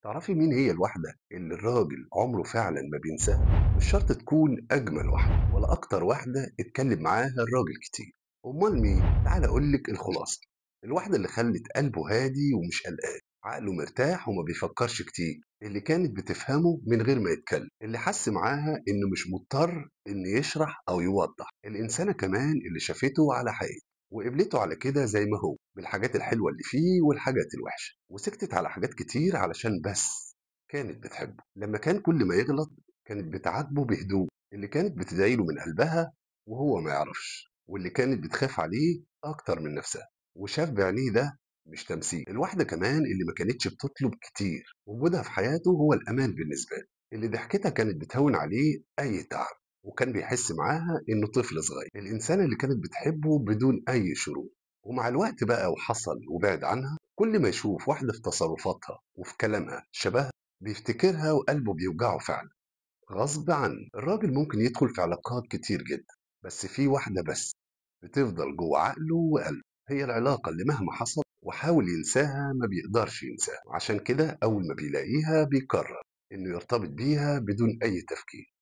تعرفي مين هي الواحدة اللي الراجل عمره فعلا ما بينساها؟ مش شرط تكون أجمل واحدة ولا أكتر واحدة اتكلم معاها الراجل كتير. أمال مين؟ تعال أقولك الخلاصة. الواحدة اللي خلت قلبه هادي ومش قلقان، عقله مرتاح وما بيفكرش كتير، اللي كانت بتفهمه من غير ما يتكلم، اللي حس معاها إنه مش مضطر إن يشرح أو يوضح، الإنسانة كمان اللي شافته على حقيقته وقبلته على كده زي ما هو، بالحاجات الحلوة اللي فيه والحاجات الوحشة، وسكتت على حاجات كتير علشان بس كانت بتحبه. لما كان كل ما يغلط كانت بتعاتبه بهدوء، اللي كانت بتدعي له من قلبها وهو ما يعرفش، واللي كانت بتخاف عليه أكتر من نفسها، وشاف بعينيه ده مش تمثيل. الواحدة كمان اللي ما كانتش بتطلب كتير، وجودها في حياته هو الأمان بالنسبة له، اللي ضحكتها كانت بتهون عليه أي تعب، وكان بيحس معاها إنه طفل صغير. الإنسان اللي كانت بتحبه بدون أي شروط، ومع الوقت بقى وحصل وبعد عنها، كل ما يشوف واحدة في تصرفاتها وفي كلامها شبهها بيفتكرها وقلبه بيوجعه فعلا. غصب عنه الراجل ممكن يدخل في علاقات كتير جدا، بس في واحدة بس بتفضل جوه عقله وقلبه، هي العلاقة اللي مهما حصل وحاول ينساها ما بيقدرش ينساها، عشان كده أول ما بيلاقيها بيقرر إنه يرتبط بيها بدون أي تفكير.